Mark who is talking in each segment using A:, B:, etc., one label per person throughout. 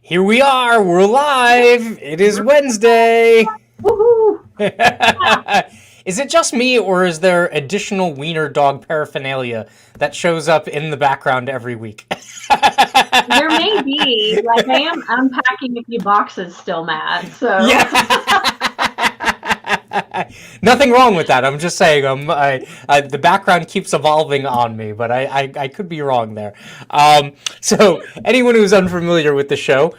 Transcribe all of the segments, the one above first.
A: Here we are. We're live. It is Wednesday.
B: Woohoo!
A: Is it just me, or is there additional wiener dog paraphernalia that shows up in the background every week?
B: There may be. Like, I am unpacking a few boxes still, Matt. So
A: Yeah. Nothing wrong with that. I'm just saying. The background keeps evolving on me, but I could be wrong there. So anyone who's unfamiliar with the show,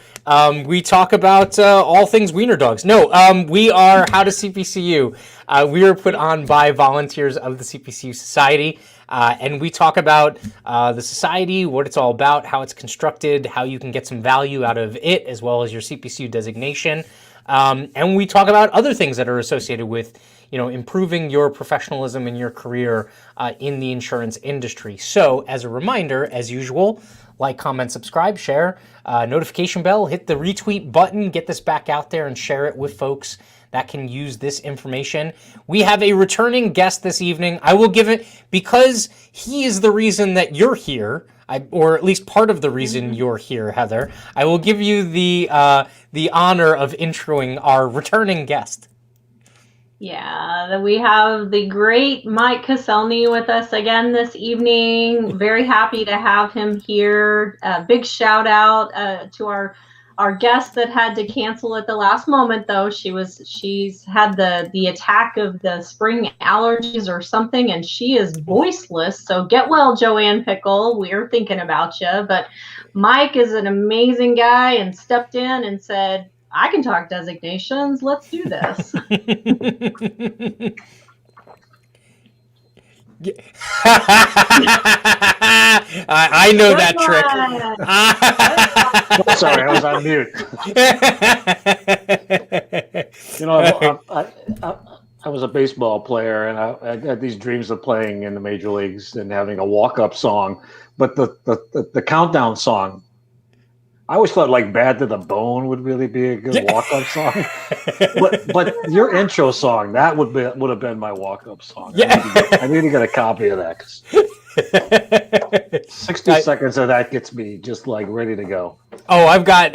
A: we talk about all things wiener dogs. No, we are How to CPCU. We are put on by volunteers of the CPCU Society. And we talk about the society, what it's all about, how it's constructed, how you can get some value out of it, as well as your CPCU designation. And we talk about other things that are associated with, improving your professionalism and your career in the insurance industry. So, as a reminder, as usual, like, comment, subscribe, share, notification bell, hit the retweet button, get this back out there and share it with folks that can use this information. We have a returning guest this evening. I will give it, because he is the reason that you're here, or at least part of the reason you're here, Heather. I will give you the honor of introing our returning guest.
B: yeah, we have the great Mike Koscielny with us again this evening. Very happy to have him here. Big shout out to our guest that had to cancel at the last moment, though. She's had the attack of the spring allergies or something, and she is voiceless. So get well, Joanne Pickle. We're thinking about you. But Mike is an amazing guy and stepped in and said, I can talk designations. Let's do this.
A: I know that trick.
C: Sorry, I was on mute. I was a baseball player, and I had these dreams of playing in the major leagues and having a walk-up song. But the countdown song, I always thought like "Bad to the Bone" would really be a good walk-up song. but your intro song, that would have been my walk-up song.
A: Yeah.
C: I need to get a copy of that. 60 seconds of that gets me just like ready to go.
A: Oh, I've got.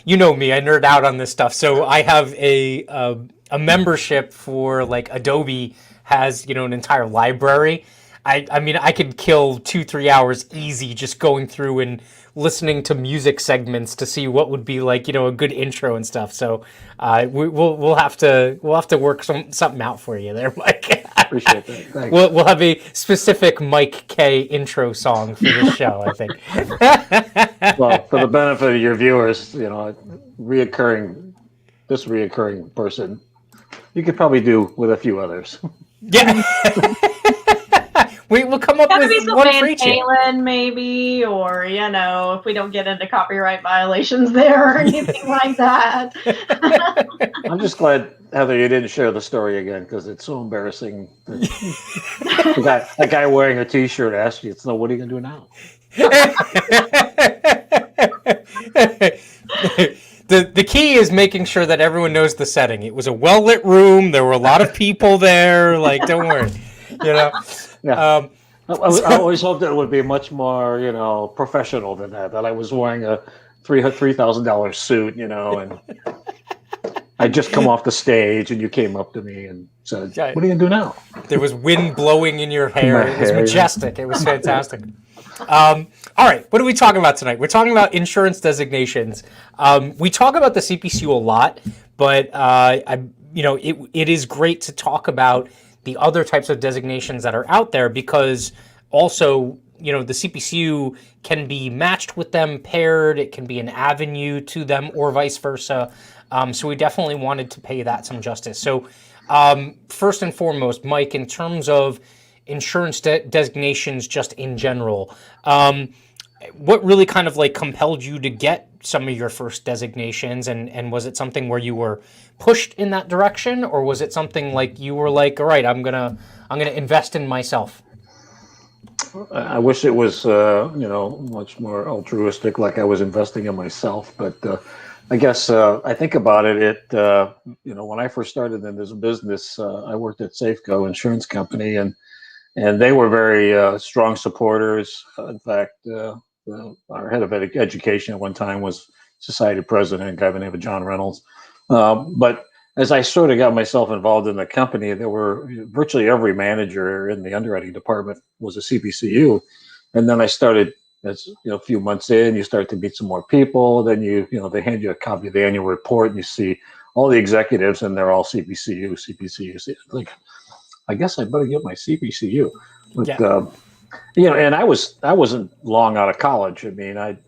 A: You know me. I nerd out on this stuff. So I have a membership for, like, Adobe has, an entire library. I mean, I could kill 2-3 hours easy just going through and listening to music segments to see what would be like, a good intro and stuff. So we'll have to work something out for you there, Mike.
C: Appreciate that. Thanks.
A: We'll have a specific Mike K intro song for this show, I think.
C: Well, for the benefit of your viewers, reoccurring person, you could probably do with a few others.
A: Yeah. We'll come up with one for each.
B: Halen, maybe, or if we don't get into copyright violations there or anything like that.
C: I'm just glad, Heather, you didn't share the story again, because it's so embarrassing. That guy wearing a T-shirt asked you, "So what are you gonna do now?"
A: The key is making sure that everyone knows the setting. It was a well-lit room. There were a lot of people there. Like, don't worry.
C: Yeah. I always hoped that it would be much more, professional than that. That I was wearing a $3,000 suit, and I just come off the stage, and you came up to me and said, "What are you gonna do now?" There was
A: wind blowing in your hair. It was majestic. It was fantastic. All right, what are we talking about tonight? We're talking about insurance designations. We talk about the CPCU a lot, but it is great to talk about the other types of designations that are out there, because also, the CPCU can be matched with them, paired, it can be an avenue to them, or vice versa. So we definitely wanted to pay that some justice. So first and foremost, Mike, in terms of insurance designations just in general, what really kind of like compelled you to get some of your first designations, and was it something where you were pushed in that direction, or was it something like you were like, all right, I'm gonna invest in myself?
C: I wish it was much more altruistic, like I was investing in myself, but I guess I think about it. When I first started in this business, I worked at Safeco Insurance Company, and they were very strong supporters. In fact, our head of education at one time was society president, a guy by the name of John Reynolds. But as I sort of got myself involved in the company, there were virtually every manager in the underwriting department was a CPCU. And then I started, as a few months in, you start to meet some more people. Then they hand you a copy of the annual report, and you see all the executives, and they're all CPCU. Like, I guess I better get my CPCU. But and I wasn't long out of college. I mean, I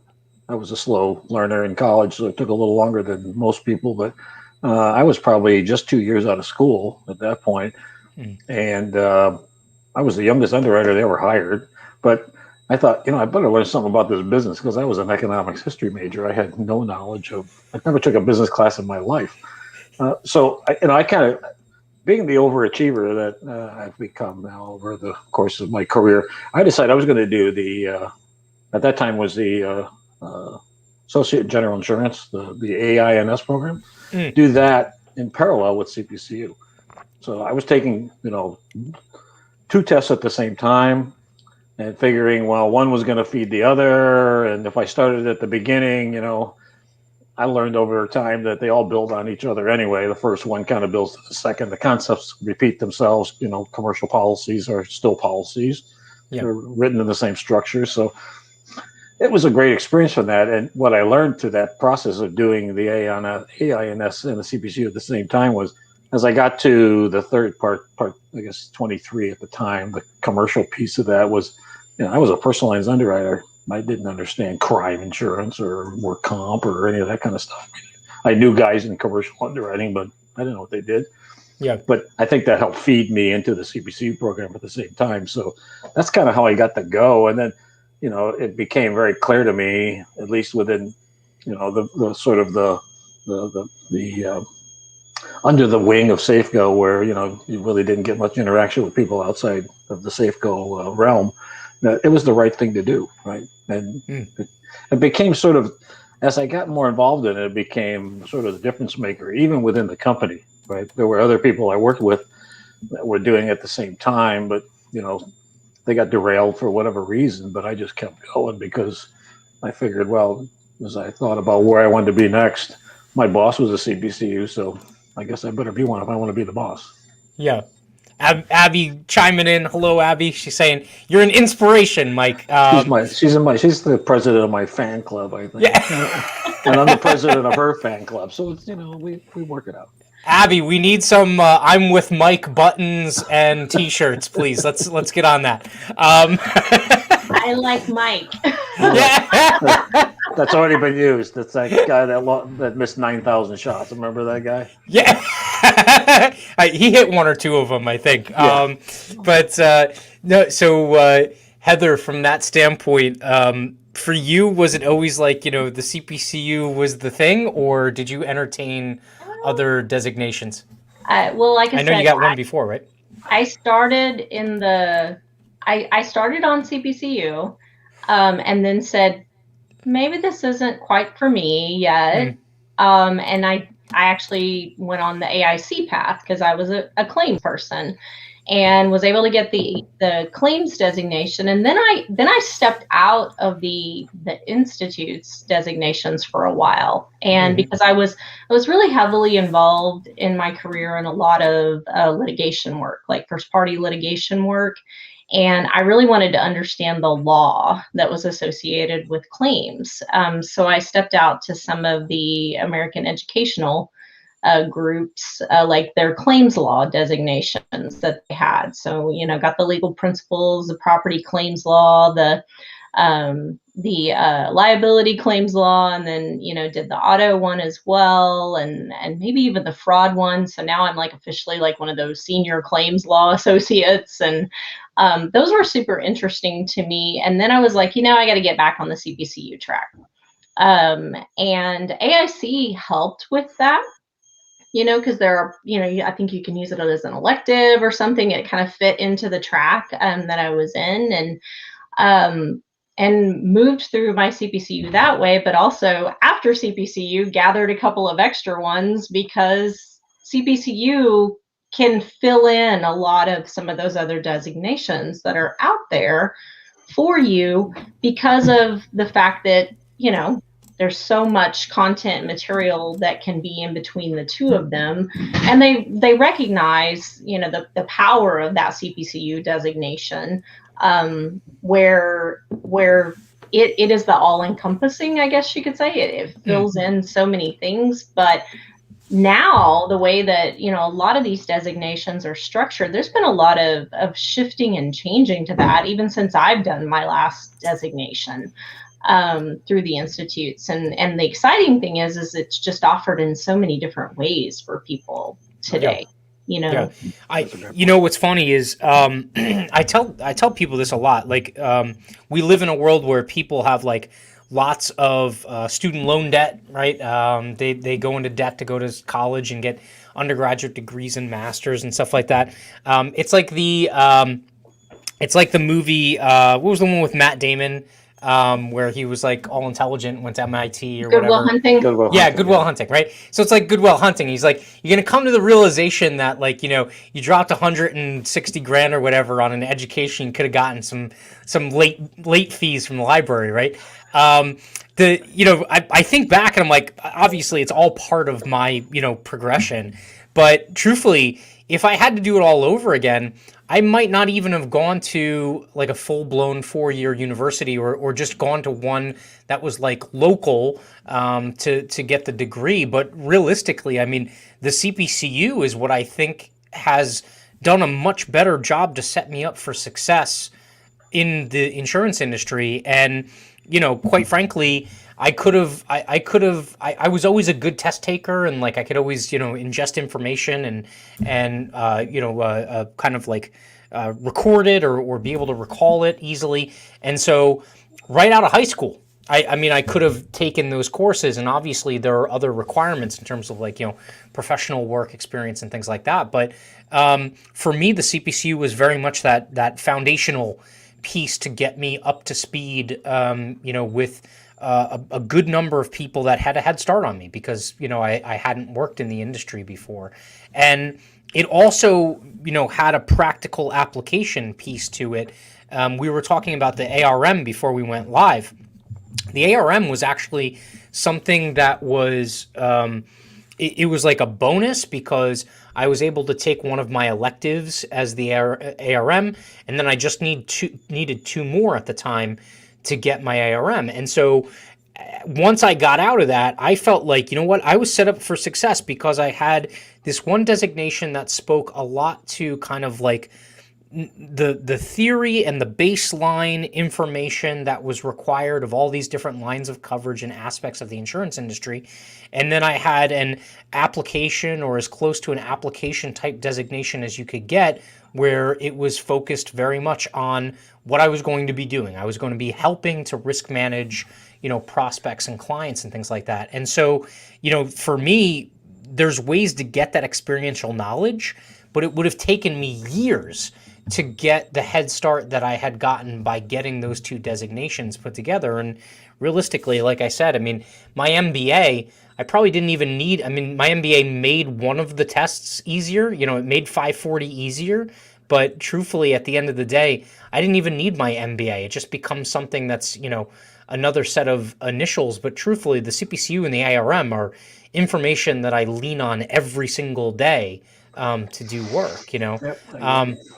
C: was a slow learner in college, so it took a little longer than most people. But I was probably just 2 years out of school at that point, and I was the youngest underwriter they ever hired. But I thought, I better learn something about this business because I was an economics history major. I had no knowledge of. I never took a business class in my life. So I kind of, being the overachiever that I've become now over the course of my career, I decided I was going to do the. At that time was the Associate General Insurance, the AINS program. Do that in parallel with CPCU. So I was taking, 2 tests at the same time and figuring, well, one was going to feed the other. And if I started at the beginning, I learned over time that they all build on each other anyway. The first one kind of builds to the second. The concepts repeat themselves. Commercial policies are still policies. They're written in the same structure. So it was a great experience from that. And what I learned through that process of doing the AINS and the CPCU at the same time was, as I got to the third part, I guess 23 at the time, the commercial piece of that was, I was a personal lines underwriter. I didn't understand crime insurance or work comp or any of that kind of stuff. I knew guys in commercial underwriting, but I didn't know what they did.
A: Yeah.
C: But I think that helped feed me into the CPCU program at the same time. So that's kind of how I got to go. And then, it became very clear to me, at least within, the sort of the under the wing of Safeco, where, you really didn't get much interaction with people outside of the Safeco realm, that it was the right thing to do. Right. And it became sort of, as I got more involved in it, it became sort of the difference maker, even within the company. Right. There were other people I worked with that were doing it at the same time, but, they got derailed for whatever reason, but I just kept going because I figured, well, as I thought about where I wanted to be next, my boss was a CPCU, so I guess I better be one if I want to be the boss.
A: Yeah. Abby chiming in. Hello, Abby. She's saying you're an inspiration, Mike.
C: She's the president of my fan club, I think. Yeah. And I'm the president of her fan club, so it's we work it out.
A: Abby, we need some "I'm with Mike" buttons and T-shirts, please. Let's get on that.
B: I like Mike.
C: That's already been used. That's that guy that missed 9,000 shots. Remember that guy?
A: Yeah, he hit 1 or 2 of them, I think.
C: Yeah.
A: But no. So Heather, from that standpoint, for you, was it always like the CPCU was the thing, or did you entertain other designations?
B: Well, like I
A: know
B: said,
A: you got one before, right?
B: I started I started on CPCU, and then said, maybe this isn't quite for me yet. And I actually went on the AIC path because I was a claim person and was able to get the claims designation. And then I stepped out of the institute's designations for a while. And because I was really heavily involved in my career in a lot of litigation work, like first party litigation work. And I really wanted to understand the law that was associated with claims. So I stepped out to some of the American educational groups, like their claims law designations that they had. So, got the legal principles, the property claims law, the liability claims law, and then, did the auto one as well, and maybe even the fraud one. So now I'm like officially like one of those senior claims law associates, and those were super interesting to me. And then I was like, I got to get back on the CPCU track. And AIC helped with that, because there are, I think you can use it as an elective or something. It kind of fit into the track that I was in, and moved through my CPCU that way. But also after CPCU, gathered a couple of extra ones because CPCU can fill in a lot of some of those other designations that are out there for you because of the fact that, you know, there's so much content material that can be in between the two of them. And they recognize, you know, the power of that CPCU designation, where it is the all-encompassing, I guess you could say. It fills in so many things. But now the way that, you know, a lot of these designations are structured, there's been a lot of shifting and changing to that, even since I've done my last designation through the institutes. And the exciting thing is it's just offered in so many different ways for people today. You know,
A: you know, what's funny is I tell people this a lot. Like, we live in a world where people have like lots of student loan debt, right? They go into debt to go to college and get undergraduate degrees and masters and stuff like that. It's like the movie. What was the one with Matt Damon? Where he was like all intelligent, went to MIT or
B: Good Will
A: whatever.
B: Hunting.
A: Good Will Hunting, right? So it's like Good Will Hunting. He's like, you're gonna come to the realization that, like, you know, you dropped 160 grand or whatever on an education, you could have gotten some late fees from the library, right? I think back and I'm like, obviously it's all part of my, you know, progression, but truthfully, if I had to do it all over again, I might not even have gone to like a full-blown 4-year university or just gone to one that was like local to get the degree. But realistically, I mean, the CPCU is what I think has done a much better job to set me up for success in the insurance industry. And, you know, quite frankly, I was always a good test taker, and like I could always, you know, ingest information and kind of like record it or be able to recall it easily. And so right out of high school, I mean, I could have taken those courses, and obviously there are other requirements in terms of like, you know, professional work experience and things like that. But for me, the CPCU was very much that foundational piece to get me up to speed, you know, with a good number of people that had a head start on me because, you know, I hadn't worked in the industry before. And it also, you know, had a practical application piece to it. We were talking about the ARM before we went live. The ARM was actually something that was, it was like a bonus because I was able to take one of my electives as the ARM, and then I just needed 2 more at the time to get my ARM. And so once I got out of that, I felt like, you know what, I was set up for success because I had this one designation that spoke a lot to kind of like the theory and the baseline information that was required of all these different lines of coverage and aspects of the insurance industry. And then I had an application, or as close to an application type designation as you could get, where it was focused very much on what I was going to be doing. I was going to be helping to risk manage, you know, prospects and clients and things like that. And so, you know, for me, there's ways to get that experiential knowledge, but it would have taken me years to get the head start that I had gotten by getting those 2 designations put together. And realistically, like I said, I mean, my MBA, I probably didn't even need, I mean, my MBA made one of the tests easier, you know, it made 540 easier, but truthfully, at the end of the day, I didn't even need my MBA. It just becomes something that's, you know, another set of initials. But truthfully, the CPCU and the ARM are information that I lean on every single day to do work, you know.
C: Yep.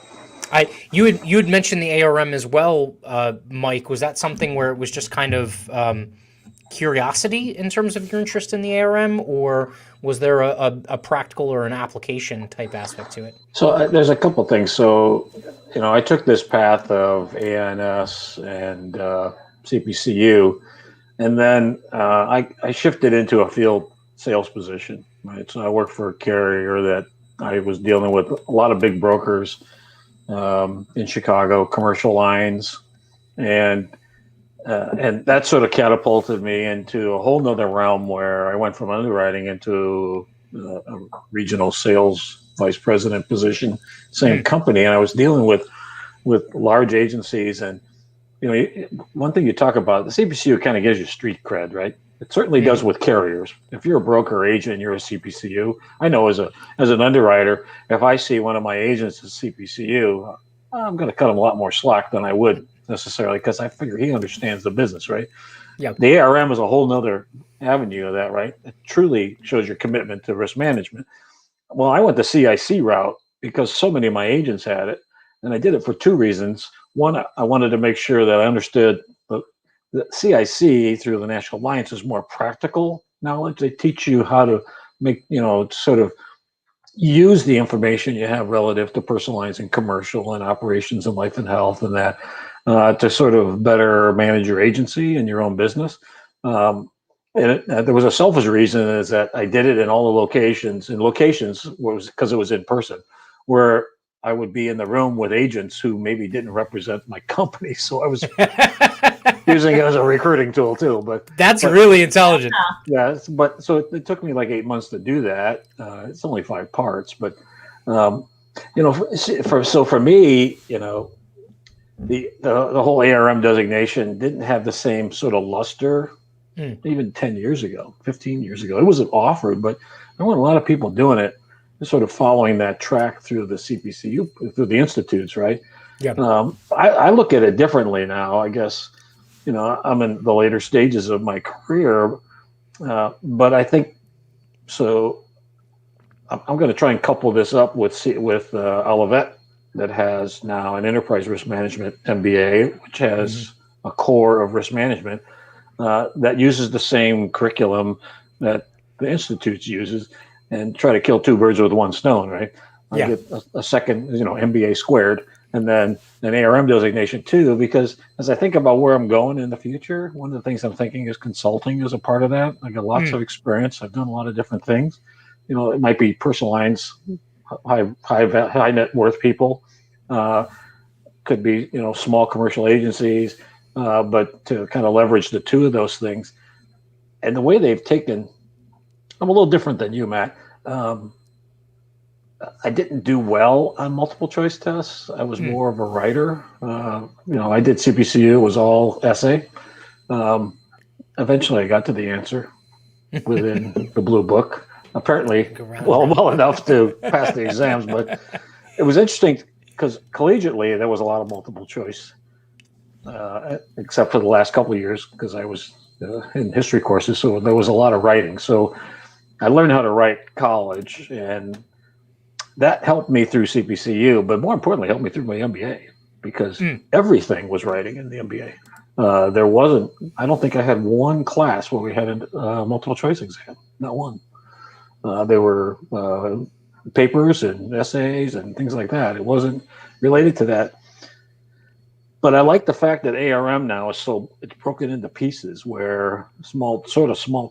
A: You had mentioned the ARM as well, Mike. Was that something where it was just kind of curiosity in terms of your interest in the ARM, or was there a practical or an application type aspect to it?
C: So there's a couple things. So, you know, I took this path of ANS and CPCU, and then I shifted into a field sales position. Right, so I worked for a carrier that I was dealing with a lot of big brokers in Chicago, commercial lines, and that sort of catapulted me into a whole nother realm where I went from underwriting into a regional sales vice president position, same company, and I was dealing with large agencies. And you know, one thing you talk about, the CPCU kind of gives you street cred, right? It certainly does with carriers. If you're a broker or agent, you're a CPCU. I know as an underwriter, if I see one of my agents as CPCU, I'm going to cut them a lot more slack than I would necessarily because I figure he understands the business, right?
A: Yeah.
C: The ARM is a whole nother avenue of that, right? It truly shows your commitment to risk management. Well, I went the CIC route because so many of my agents had it, and I did it for two reasons. One, I wanted to make sure that I understood the CIC through the National Alliance is more practical knowledge. They teach you how to make, sort of use the information you have relative to personal lines and commercial and operations and life and health and that to sort of better manage your agency and your own business. And there was a selfish reason is that I did it in all the locations, and locations was because it was in person, where I would be in the room with agents who maybe didn't represent my company. So I was using it as a recruiting tool too. But
A: That's really intelligent.
C: Yeah, but so it took me like 8 months to do that. It's only 5 parts, but for me, the whole ARM designation didn't have the same sort of luster. Even 10 years ago, 15 years ago, it wasn't offered, but there weren't a lot of people doing it, sort of following that track through the CPCU, through the institutes, right?
A: Yeah.
C: I look at it differently now. I guess, I'm in the later stages of my career, but I think so. I'm going to try and couple this up with Olivet, that has now an enterprise risk management MBA, which has a core of risk management. That uses the same curriculum that the institutes uses, and try to kill 2 birds with 1 stone, right? I get a second, MBA squared, and then an ARM designation too, because as I think about where I'm going in the future, one of the things I'm thinking is consulting is a part of that. I got lots of experience. I've done a lot of different things. It might be personal lines, high net worth people, could be, small commercial agencies, but to kind of leverage the 2 of those things. And the way they've taken, I'm a little different than you, Matt. I didn't do well on multiple choice tests. I was more of a writer. I did CPCU, it was all essay. Eventually I got to the answer within the blue book. Apparently, well enough to pass the exams, but it was interesting because collegiately there was a lot of multiple choice. Except for the last couple of years, because I was in history courses, so there was a lot of writing. So I learned how to write college, and that helped me through CPCU, but more importantly, helped me through my MBA, because everything was writing in the MBA. I don't think I had one class where we had a multiple choice exam, not one. There were papers and essays and things like that. It wasn't related to that. But I like the fact that ARM now it's broken into pieces where small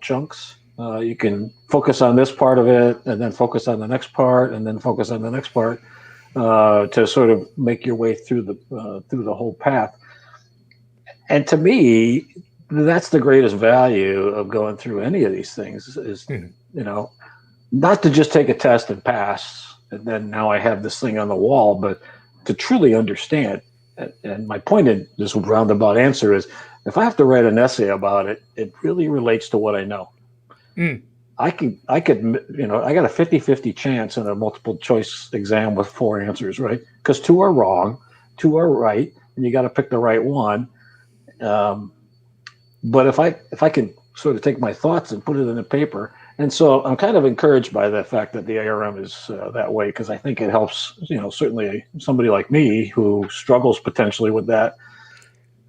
C: chunks. You can focus on this part of it, and then focus on the next part, and then focus on the next part to sort of make your way through the whole path. And to me, that's the greatest value of going through any of these things is not to just take a test and pass, and then now I have this thing on the wall, but to truly understand. And my point in this roundabout answer is, if I have to write an essay about it, it really relates to what I know. I could, I got a 50-50 chance in a multiple choice exam with 4 answers, right? Because 2 are wrong, 2 are right, and you got to pick the right one. But if I can sort of take my thoughts and put it in a paper, and so I'm kind of encouraged by the fact that the ARM is that way, because I think it helps, certainly somebody like me who struggles potentially with that.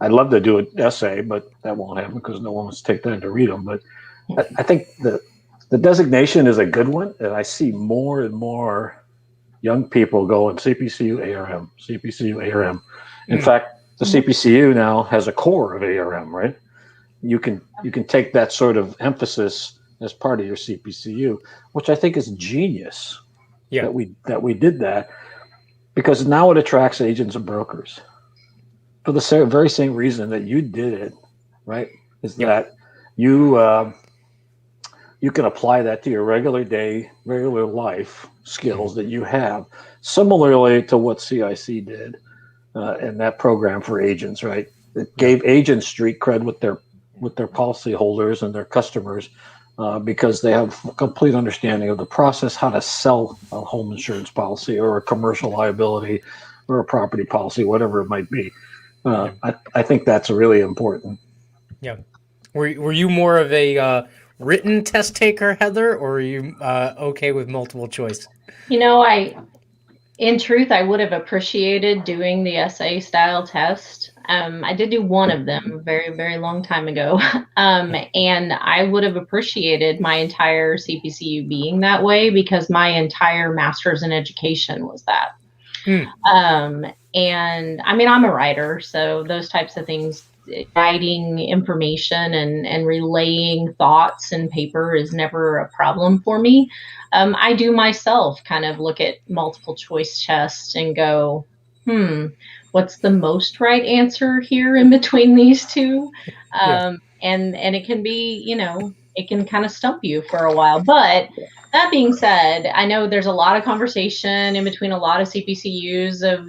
C: I'd love to do an essay, but that won't happen because no one wants to take time to read them. But I think the designation is a good one, and I see more and more young people going CPCU ARM, CPCU ARM. In fact, the CPCU now has a core of ARM, right? You can take that sort of emphasis as part of your CPCU, which I think is genius. That we did that, because now it attracts agents and brokers for the very same reason that you did it, right? Is that you can apply that to your regular life skills that you have, similarly to what CIC did in that program for agents, right? It gave agents street cred with their policyholders and their customers, because they have a complete understanding of the process, how to sell a home insurance policy or a commercial liability or a property policy, whatever it might be. I think that's really important.
A: Yeah. Were you more of a written test taker, Heather, or are you okay with multiple choice?
B: In truth, I would have appreciated doing the essay style test. I did do one of them a very, very long time ago. And I would have appreciated my entire CPCU being that way because my entire master's in education was that. And I mean, I'm a writer, so those types of things, writing information and relaying thoughts in paper is never a problem for me. I do myself kind of look at multiple choice tests and go, what's the most right answer here in between these two? And it can be, it can kind of stump you for a while. But that being said, I know there's a lot of conversation in between a lot of CPCUs of,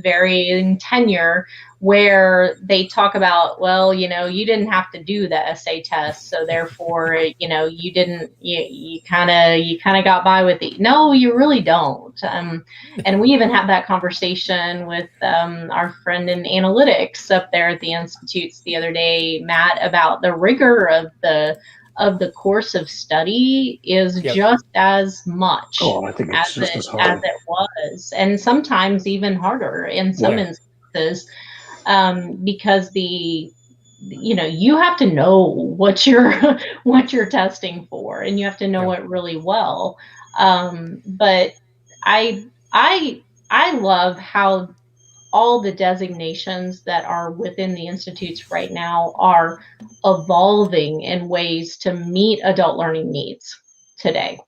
B: varying tenure where they talk about, well, you didn't have to do the essay test. So therefore, you didn't, you kind of got by with it. No, you really don't. And we even had that conversation with our friend in analytics up there at the Institutes the other day, Matt, about the rigor of the course of study is just as much
C: I think it's just as hard
B: as it was, and sometimes even harder in some instances, because you have to know what you're testing for, and you have to know it really well. But I love how all the designations that are within the institutes right now are evolving in ways to meet adult learning needs today.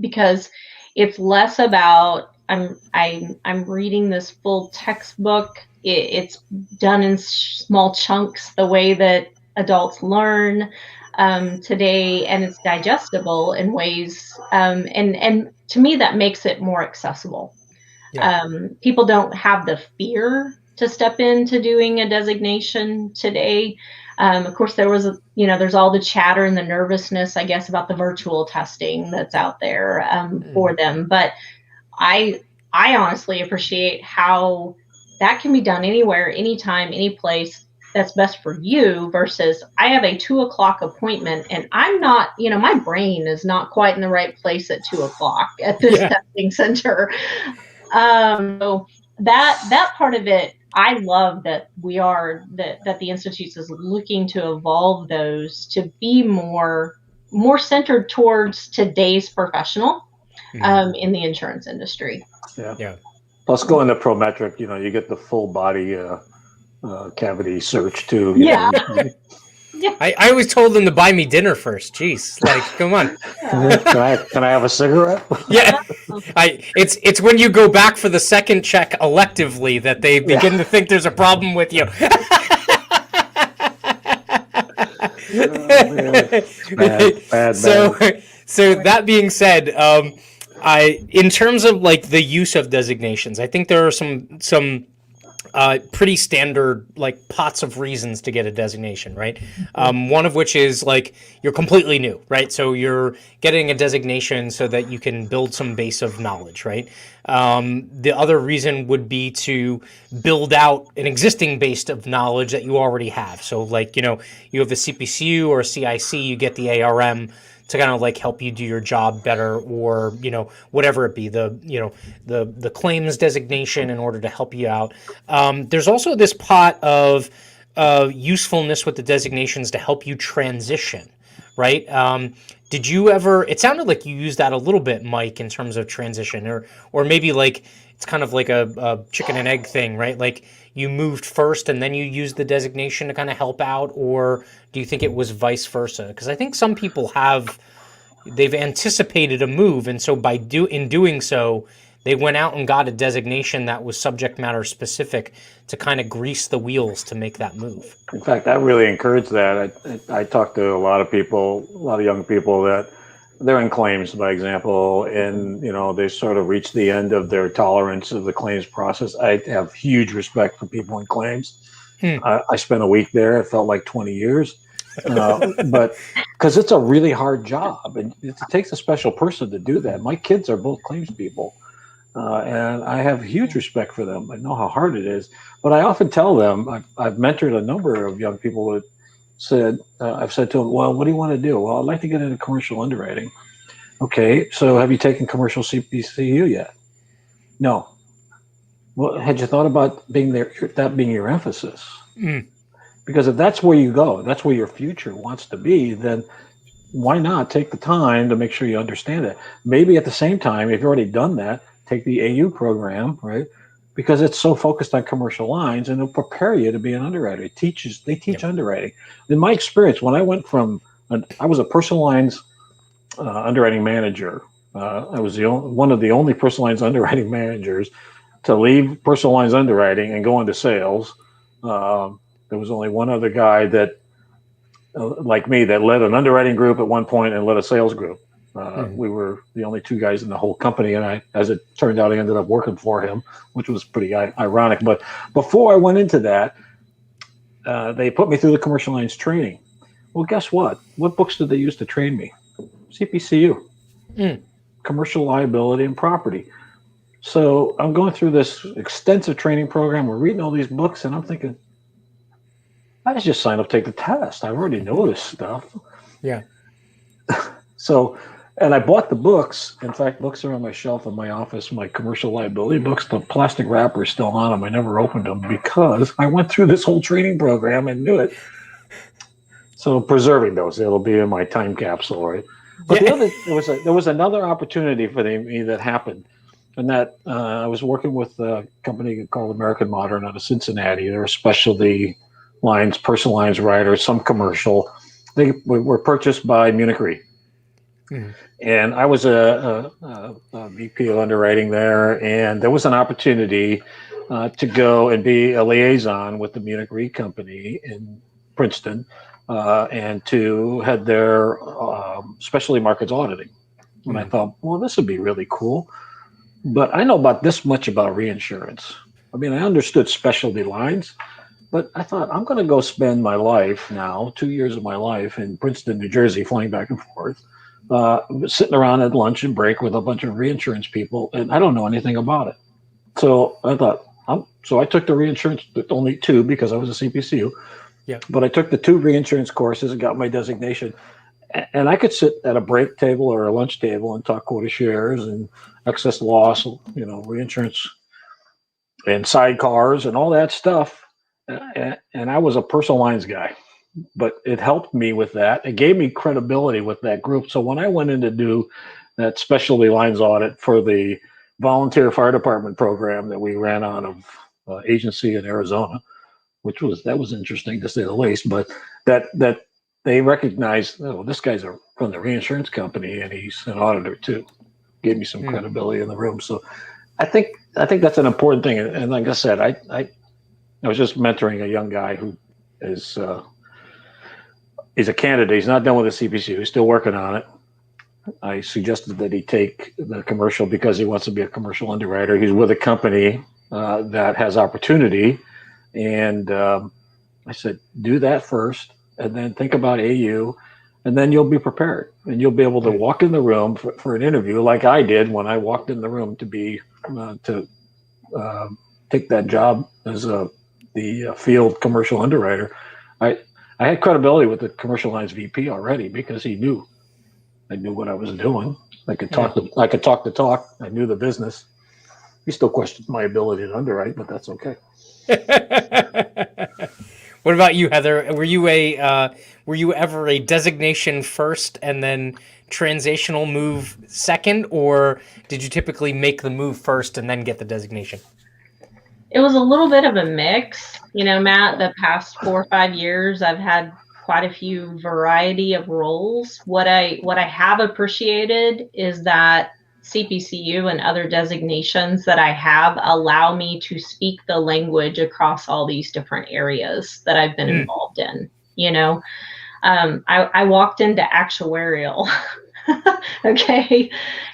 B: Because it's less about I'm reading this full textbook. It's done in small chunks the way that adults learn today, and it's digestible in ways. And to me, that makes it more accessible. People don't have the fear to step into doing a designation today. Of course, there's all the chatter and the nervousness, I guess, about the virtual testing that's out there for them. But I honestly appreciate how that can be done anywhere, anytime, any place that's best for you versus I have a 2:00 appointment and I'm not, my brain is not quite in the right place at 2:00 at this testing center. So that part of it, I love that that the Institutes is looking to evolve those to be more centered towards today's professional in the insurance industry.
C: Yeah. Let's go into Prometric. You get the full body cavity search too.
B: Yeah.
A: I always told them to buy me dinner first. Jeez, come on.
C: Can I have a cigarette?
A: Yeah, it's when you go back for the second check electively that they begin to think there's a problem with you.
C: Bad.
A: So that being said, in terms of the use of designations, I think there are some pretty standard pots of reasons to get a designation, right? One of which is you're completely new, right? So you're getting a designation so that you can build some base of knowledge, right? The other reason would be to build out an existing base of knowledge that you already have. So you have a CPCU or a CIC, you get the ARM to kind of help you do your job better, or whatever it be, the claims designation in order to help you out. There's also this pot of usefulness with the designations to help you transition, right? Did you ever? It sounded like you used that a little bit, Mike, in terms of transition, or maybe it's kind of like a chicken and egg thing, right? You moved first and then you used the designation to kind of help out, or do you think it was vice versa? Because I think some people they've anticipated a move, and so in doing so, they went out and got a designation that was subject matter specific to kind of grease the wheels to make that move.
C: In fact, I really encourage that. I talk to a lot of people, a lot of young people that they're in claims, by example, and they sort of reach the end of their tolerance of the claims process. I have huge respect for people in claims. I spent a week there. It felt like 20 years, but because it's a really hard job, and it takes a special person to do that. My kids are both claims people, and I have huge respect for them. I know how hard it is, but I often tell them I've mentored a number of young people that said I've said to them, "Well, what do you want to do?" "Well, I'd like to get into commercial underwriting." "Okay, so have you taken commercial CPCU yet?" "No." "Well, had you thought about that being your emphasis?"
A: Mm.
C: Because if that's where you go, that's where your future wants to be, then why not take the time to make sure you understand it? Maybe at the same time, if you've already done that, take the AU program, right? Because it's so focused on commercial lines, and it'll prepare you to be an underwriter. They teach underwriting. In my experience, when I went I was a personal lines underwriting manager. I was one of the only personal lines underwriting managers to leave personal lines underwriting and go into sales. There was only one other guy that, like me, that led an underwriting group at one point and led a sales group. We were the only two guys in the whole company, and as it turned out, I ended up working for him, which was pretty ironic. But before I went into that, they put me through the commercial lines training. Well, guess what? What books did they use to train me? CPCU, commercial liability and property. So I'm going through this extensive training program. We're reading all these books, and I'm thinking, I just sign up, take the test. I already know this stuff.
A: Yeah.
C: So, and I bought the books. In fact, books are on my shelf in my office, my commercial liability books. The plastic wrapper is still on them. I never opened them because I went through this whole training program and knew it. So preserving those, it'll be in my time capsule, right? But there was another opportunity for me that happened. And that I was working with a company called American Modern out of Cincinnati. They're a specialty lines, personal lines writer, some commercial. They were purchased by Munich Re. And I was a VP of underwriting there, and there was an opportunity to go and be a liaison with the Munich Re company in Princeton and to head their specialty markets auditing. And I thought, well, this would be really cool. But I know about this much about reinsurance. I mean, I understood specialty lines, but I thought I'm going to go spend my life now, 2 years of my life in Princeton, New Jersey, flying back and forth, sitting around at lunch and break with a bunch of reinsurance people, and I don't know anything about it. So I thought, so I took the reinsurance, only 2 because I was a CPCU.
A: Yeah.
C: But I took the 2 reinsurance courses and got my designation. And I could sit at a break table or a lunch table and talk quota shares and excess loss, reinsurance and sidecars and all that stuff. And I was a personal lines guy, but it helped me with that. It gave me credibility with that group. So when I went in to do that specialty lines audit for the volunteer fire department program that we ran out of agency in Arizona, that was interesting to say the least, but that they recognized, this guy's from the reinsurance company and he's an auditor too. Gave me some credibility in the room. So I think that's an important thing. And like I said, I was just mentoring a young guy who is he's a candidate. He's not done with the CPCU. He's still working on it. I suggested that he take the commercial because he wants to be a commercial underwriter. He's with a company that has opportunity. And I said, do that first. And then think about AU, and then you'll be prepared, and you'll be able to walk in the room for an interview, like I did when I walked in the room to take that job as the field commercial underwriter. I had credibility with the commercial lines VP already because I knew what I was doing. I could talk the talk. I knew the business. He still questions my ability to underwrite, but that's okay.
A: What about you, Heather? Were you ever a designation first and then transitional move second, or did you typically make the move first and then get the designation?
B: It was a little bit of a mix. Matt, the past 4 or 5 years, I've had quite a few variety of roles. What I have appreciated is that CPCU and other designations that I have allow me to speak the language across all these different areas that I've been involved in. I walked into actuarial, okay,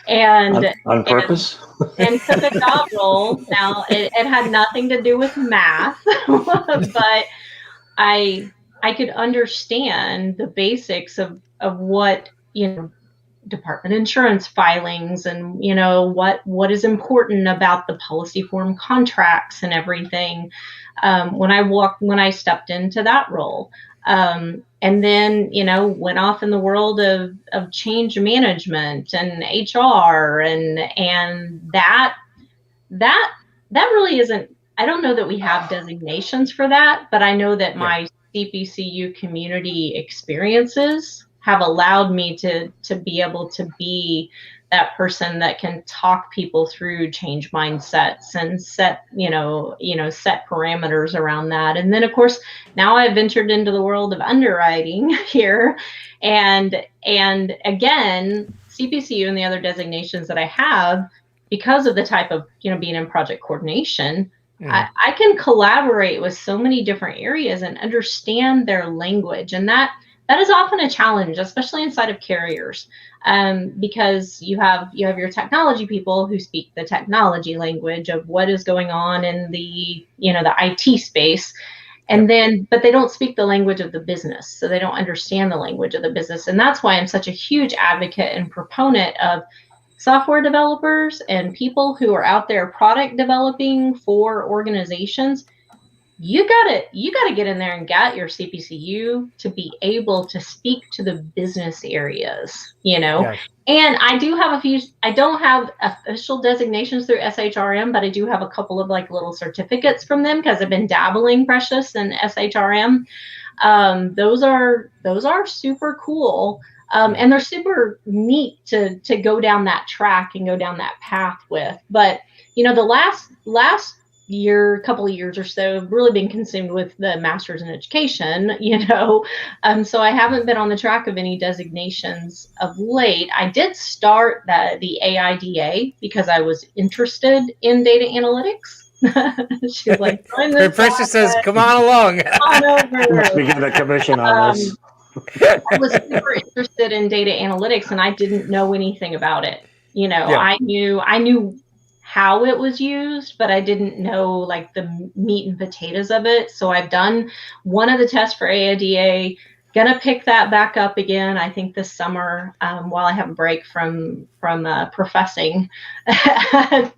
B: and
C: on purpose,
B: and took a job role. Now it had nothing to do with math, but I could understand the basics of what department insurance filings and, you know, what is important about the policy form contracts and everything. When I stepped into that role. And then, you know, went off in the world of change management and HR and that really isn't, I don't know that we have designations for that, but I know that my CPCU community experiences have allowed me to be able to be that person that can talk people through change mindsets and set parameters around that. And then of course, now I've ventured into the world of underwriting here. And again, CPCU and the other designations that I have, because of the type of, being in project coordination, I can collaborate with so many different areas and understand their language. And that is often a challenge, especially inside of carriers, because you have your technology people who speak the technology language of what is going on in the IT space. And then, but they don't speak the language of the business. So they don't understand the language of the business. And that's why I'm such a huge advocate and proponent of software developers and people who are out there product developing for organizations. You gotta get in there and get your CPCU to be able to speak to the business areas, And I do have a few. I don't have official designations through SHRM, but I do have a couple of like little certificates from them because I've been dabbling precious in SHRM. Those are super cool. And they're super neat to go down that track and go down that path with. But, the last couple of years or so, I've really been consumed with the master's in education, so I haven't been on the track of any designations of late. I did start the AIDA because I was interested in data analytics. She's like,
A: Precious says, come on along.
B: Come on over.
C: We get a commission on this.
B: I was super interested in data analytics and I didn't know anything about it. I knew how it was used, but I didn't know like the meat and potatoes of it. So I've done one of the tests for AIDA, gonna pick that back up again, I think this summer, while I have a break from professing at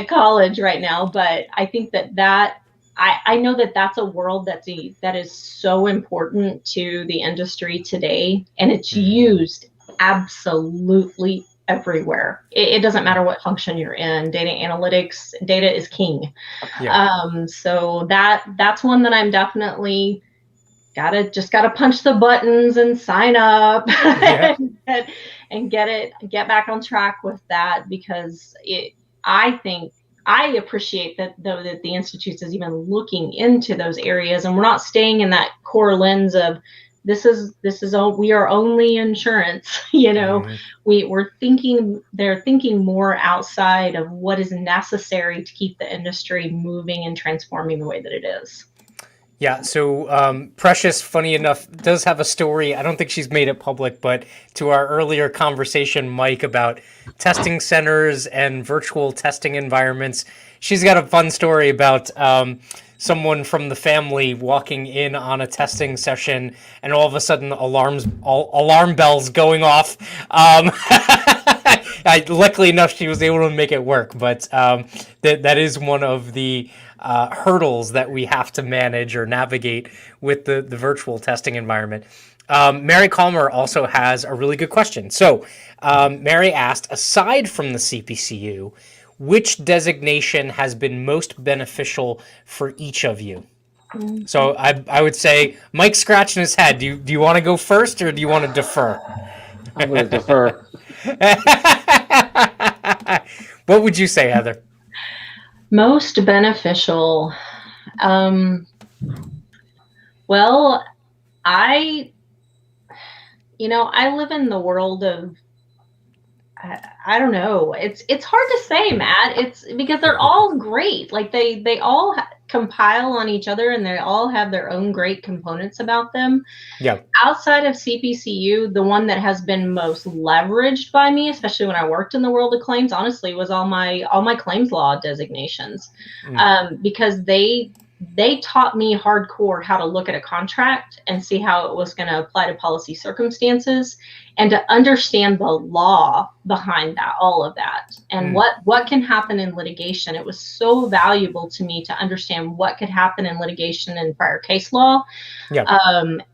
B: college right now. But I think that I know that that's a world that is so important to the industry today, and it's used absolutely everywhere. It doesn't matter what function you're in. Data analytics, data is king. So that's one that I'm definitely gotta punch the buttons and sign up and get back on track with that, because I appreciate that though that the Institute is even looking into those areas, and we're not staying in that core lens of we are only insurance. They're thinking more outside of what is necessary to keep the industry moving and transforming the way that it is.
A: Yeah, so Precious, funny enough, does have a story. I don't think she's made it public, but to our earlier conversation, Mike, about testing centers and virtual testing environments, she's got a fun story about someone from the family walking in on a testing session and all of a sudden alarm bells going off. Luckily enough, she was able to make it work, but that is one of the hurdles that we have to manage or navigate with the virtual testing environment. Mary Calmer also has a really good question. So Mary asked, aside from the CPCU, which designation has been most beneficial for each of you? So I would say Mike's scratching his head. Do you want to go first or do you want to defer?
C: I'm going to defer.
A: What would you say, Heather?
B: Most beneficial. Well, I live in the world of, I don't know. It's hard to say, Matt. It's because they're all great. Like they all compile on each other, and they all have their own great components about them.
A: Yeah.
B: Outside of CPCU, the one that has been most leveraged by me, especially when I worked in the world of claims, honestly, was all my claims law designations, because they they taught me hardcore how to look at a contract and see how it was going to apply to policy circumstances and to understand the law behind that, all of that, and what can happen in litigation. It was so valuable to me to understand what could happen in litigation and prior case law.
A: Yeah.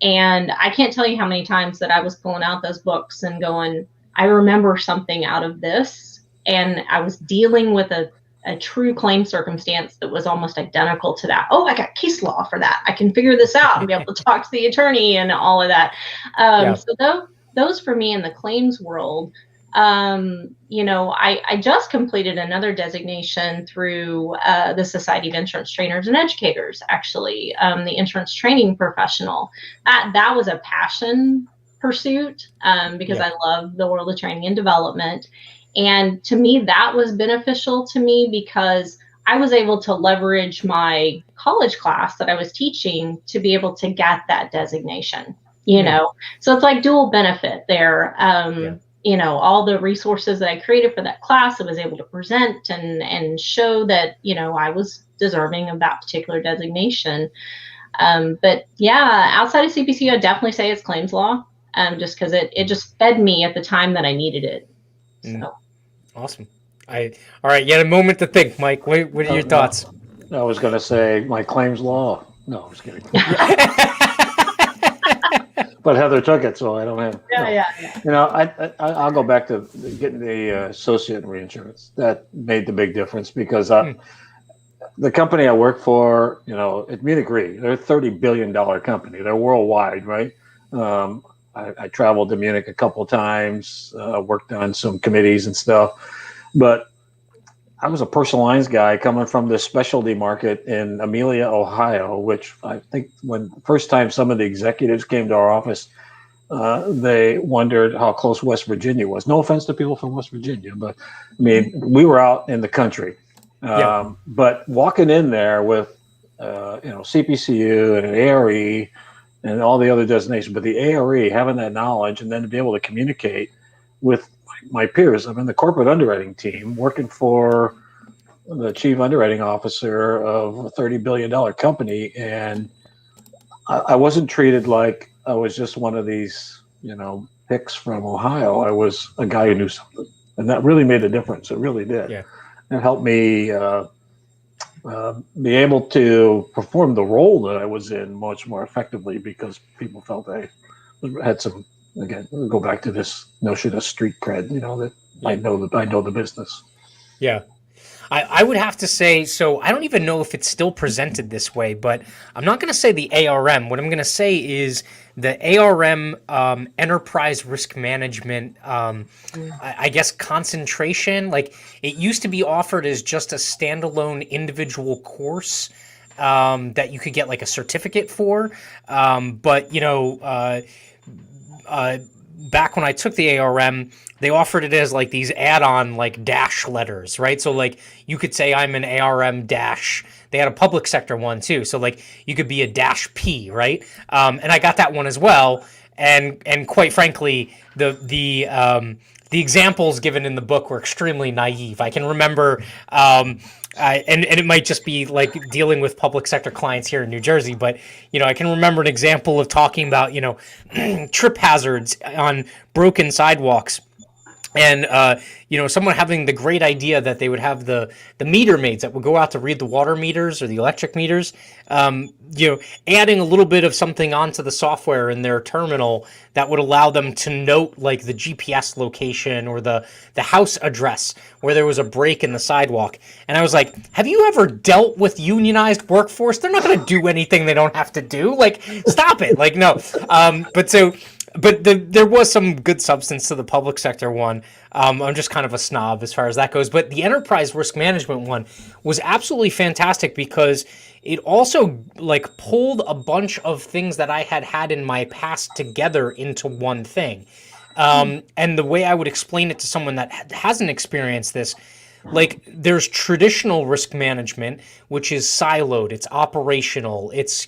B: And I can't tell you how many times that I was pulling out those books and going, I remember something out of this, and I was dealing with a true claim circumstance that was almost identical to that. Oh, I got case law for that. I can figure this out and be able to talk to the attorney and all of that. So those for me in the claims world, I just completed another designation through the Society of Insurance Trainers and Educators, actually, the insurance training professional. That was a passion pursuit because I love the world of training and development. And to me, that was beneficial to me because I was able to leverage my college class that I was teaching to be able to get that designation, So it's like dual benefit there. All the resources that I created for that class, I was able to present and show that, I was deserving of that particular designation. But yeah, outside of CPCU, I'd definitely say it's claims law, just because it just fed me at the time that I needed it. So.
A: Awesome. All right. You had a moment to think, Mike. What are your thoughts?
C: I was going to say my claims law. No, I was kidding. But Heather took it, so I don't have. Yeah. I'll go back to getting the associate in reinsurance. That made the big difference because the company I work for, at Munich Re, they're a $30 billion company. They're worldwide, right? I traveled to Munich a couple of times, worked on some committees and stuff, but I was a personal lines guy coming from the specialty market in Amelia, Ohio, which I think when the first time some of the executives came to our office, they wondered how close West Virginia was. No offense to people from West Virginia, but I mean, we were out in the country. But walking in there with, CPCU and an ARE, and all the other designations, but the ARE, having that knowledge and then to be able to communicate with my peers. I'm in the corporate underwriting team working for the chief underwriting officer of a $30 billion company. And I wasn't treated like I was just one of these, picks from Ohio. I was a guy who knew something, and that really made a difference. It really did. Yeah. It helped me be able to perform the role that I was in much more effectively because people felt I had some, again, we'll go back to this notion of street cred, that I know the business.
A: Yeah. I would have to say, so I don't even know if it's still presented this way, but I'm not going to say the ARM. What I'm going to say is the ARM enterprise risk management, I guess, concentration. Like it used to be offered as just a standalone individual course that you could get like a certificate for. But, back when I took the ARM, they offered it as like these add-on like dash letters, right? So like you could say I'm an ARM dash. They had a public sector one too. So like you could be a dash P, right? And I got that one as well. And quite frankly, the examples given in the book were extremely naive. I can remember, and it might just be like dealing with public sector clients here in New Jersey, but I can remember an example of talking about trip hazards on broken sidewalks. And, someone having the great idea that they would have the meter maids that would go out to read the water meters or the electric meters, adding a little bit of something onto the software in their terminal that would allow them to note like the GPS location or the house address where there was a break in the sidewalk. And I was like, have you ever dealt with unionized workforce? They're not going to do anything they don't have to do. Like, stop it. Like, no. But there was some good substance to the public sector one. I'm just kind of a snob as far as that goes. But the enterprise risk management one was absolutely fantastic because it also like pulled a bunch of things that I had in my past together into one thing. And the way I would explain it to someone that hasn't experienced this, like there's traditional risk management, which is siloed, it's operational, it's,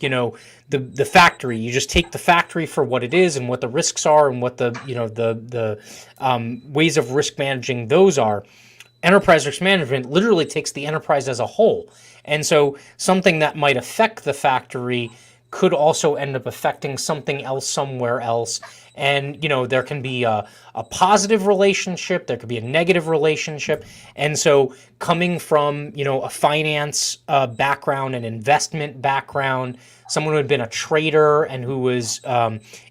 A: the factory, you just take the factory for what it is and what the risks are and what the ways of risk managing those are. enterprise risk management literally takes the enterprise as a whole. And so something that might affect the factory could also end up affecting something else somewhere else. And, there can be a positive relationship, there could be a negative relationship. And so coming from, a finance background, an investment background, someone who had been a trader and who was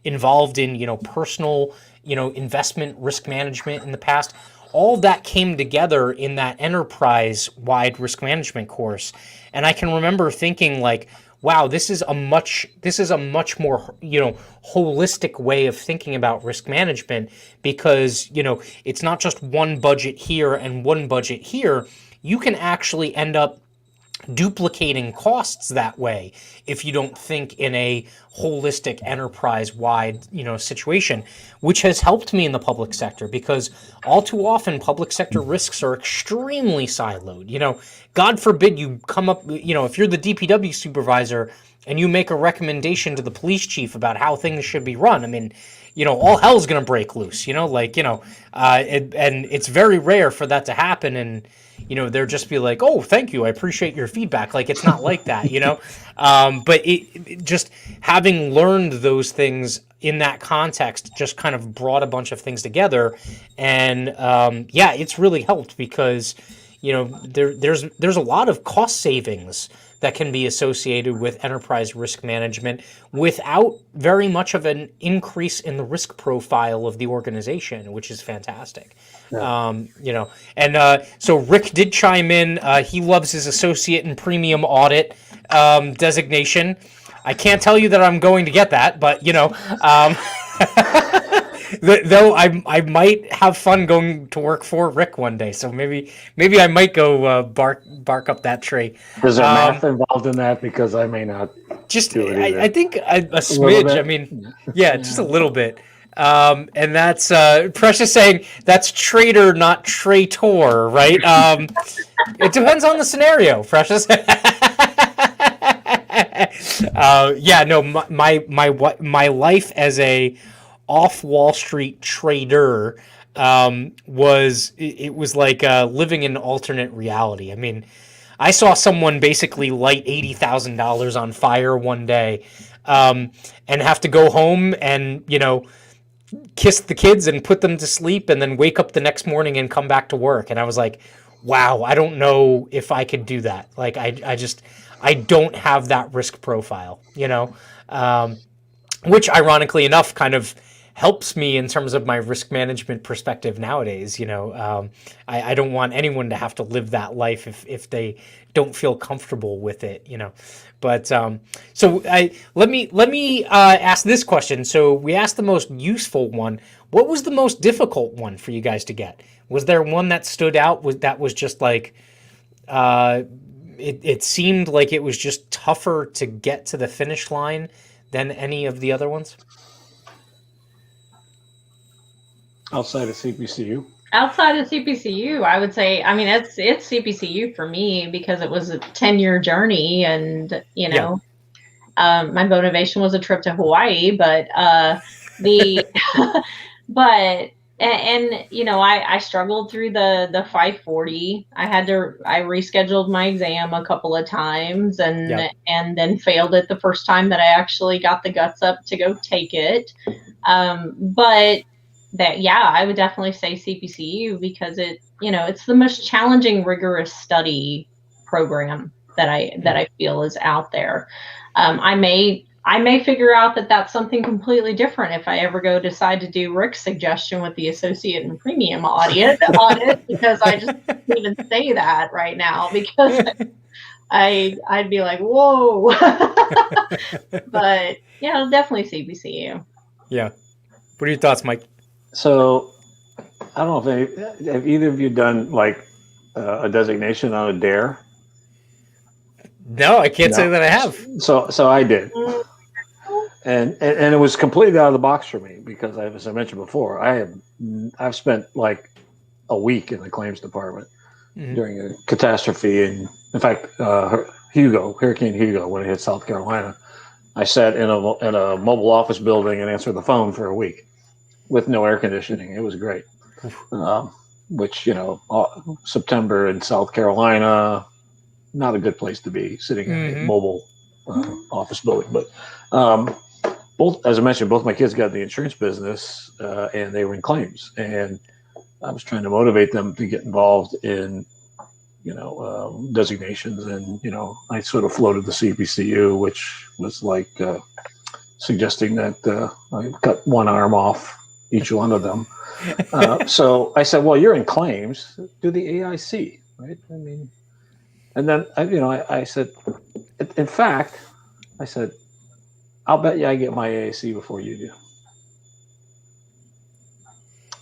A: involved in, personal, investment risk management in the past, all of that came together in that enterprise-wide risk management course. And I can remember thinking like, wow, this is a much more, holistic way of thinking about risk management, because, it's not just one budget here and one budget here. You can actually end up duplicating costs that way if you don't think in a holistic enterprise-wide situation, which has helped me in the public sector, because all too often public sector risks are extremely siloed. God forbid you come up, if you're the DPW supervisor and you make a recommendation to the police chief about how things should be run, I mean, all hell's gonna break loose, and it's very rare for that to happen. And they'll just be like, oh, thank you, I appreciate your feedback. Like, it's not like that. But it just, having learned those things in that context, just kind of brought a bunch of things together. And it's really helped, because there's a lot of cost savings that can be associated with enterprise risk management without very much of an increase in the risk profile of the organization, which is fantastic. Yeah. So Rick did chime in. He loves his associate in premium audit designation. I can't tell you that I'm going to get that, but though I might have fun going to work for Rick one day, so maybe I might go bark up that tree.
C: Is there math involved in that? Because I may not.
A: Just I think a smidge. I mean, yeah, just a little bit. And that's Precious saying that's traitor, not traitor, right? It depends on the scenario, Precious. My life as a off Wall Street trader was like living in an alternate reality. I mean, I saw someone basically light $80,000 on fire one day, and have to go home and kiss the kids and put them to sleep, and then wake up the next morning and come back to work. And I was like, wow, I don't know if I could do that. Like, I don't have that risk profile, which ironically enough kind of helps me in terms of my risk management perspective nowadays. I don't want anyone to have to live that life if they don't feel comfortable with it, But so let me ask this question. So we asked the most useful one. What was the most difficult one for you guys to get? Was there one that stood out? That was just like it seemed like it was just tougher to get to the finish line than any of the other ones?
C: Outside of CPCU?
B: Outside of CPCU, I would say, I mean, it's CPCU for me, because it was a 10-year journey, and, my motivation was a trip to Hawaii, but I struggled through the 540. I rescheduled my exam a couple of times, and then failed it the first time that I actually got the guts up to go take it. But I would definitely say CPCU, because it's the most challenging, rigorous study program that I feel is out there. I may figure out that that's something completely different if I ever decide to do Rick's suggestion with the associate and premium audit, because I just can't even say that right now, because I'd be like, whoa. But definitely CPCU.
A: Yeah. What are your thoughts, Mike?
C: So I don't know if have either of you done like a designation on a dare?
A: No, I can't say that I have.
C: So I did. And it was completely out of the box for me, because as I mentioned before, I've spent like a week in the claims department during a catastrophe. And in fact, Hurricane Hugo, when it hit South Carolina, I sat in a mobile office building and answered the phone for a week with no air conditioning. It was great. which September in South Carolina, not a good place to be sitting in a mobile office building. But both, as I mentioned, both my kids got in the insurance business, and they were in claims, and I was trying to motivate them to get involved in designations, and I sort of floated the CPCU, which was like suggesting that I cut one arm off each one of them. So I said, well, you're in claims, do the AIC, right? I mean, and then I said, in fact, I said, I'll bet you I get my AIC before you do.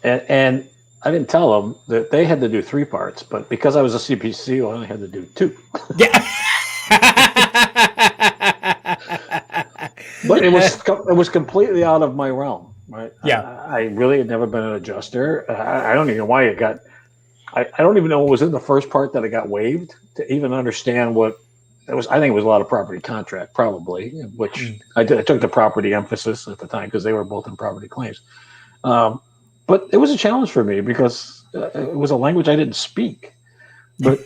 C: And I didn't tell them that they had to do 3 parts, but because I was a CPCU, I only had to do 2.
A: Yeah.
C: But it was completely out of my realm, right?
A: Yeah.
C: I really had never been an adjuster. I don't even know why it got. I don't even know what was in the first part that it got waived to even understand what it was. I think it was a lot of property contract, probably, which I took the property emphasis at the time because they were both in property claims. But it was a challenge for me because it was a language I didn't speak. But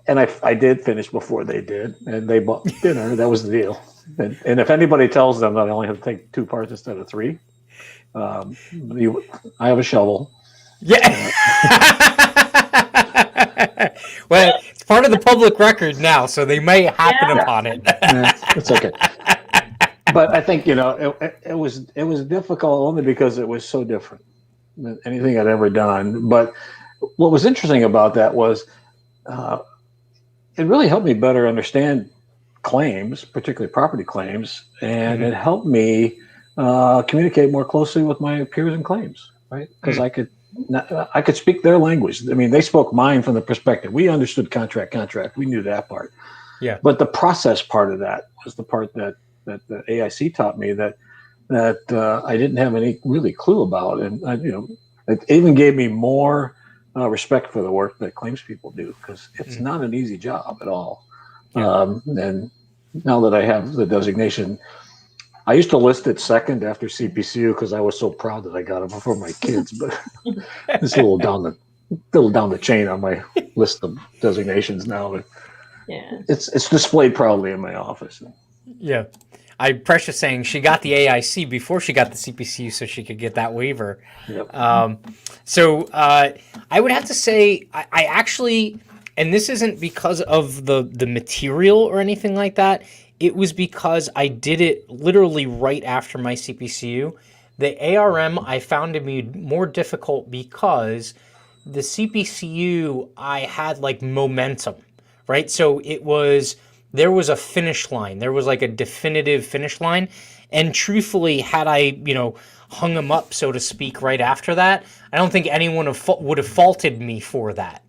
C: and I did finish before they did, and they bought dinner. That was the deal. And if anybody tells them that I only have to take 2 parts instead of 3, I have a shovel.
A: Yeah. Well, it's part of the public record now, so they may happen upon it.
C: It's okay. But I think it was difficult only because it was so different than anything I'd ever done. But what was interesting about that was it really helped me better understand claims, particularly property claims, and it helped me communicate more closely with my peers in claims, right? Because I could speak their language. I mean, they spoke mine from the perspective. We understood contract. We knew that part.
A: Yeah.
C: But the process part of that was the part that the AIC taught me that I didn't have any really clue about, and it even gave me more respect for the work that claims people do, because it's not an easy job at all. Yeah. And now that I have the designation, I used to list it second after CPCU because I was so proud that I got it before my kids. But it's a little down the chain on my list of designations now. But it's displayed proudly in my office.
A: Yeah. Precious saying she got the AIC before she got the CPCU so she could get that waiver. Yep. So I would have to say I actually, and this isn't because of the material or anything like that. It was because I did it literally right after my CPCU. The ARM I found to be more difficult because the CPCU I had like momentum, right? So there was a finish line. There was like a definitive finish line. And truthfully, had I, hung them up, so to speak, right after that, I don't think anyone would have faulted me for that,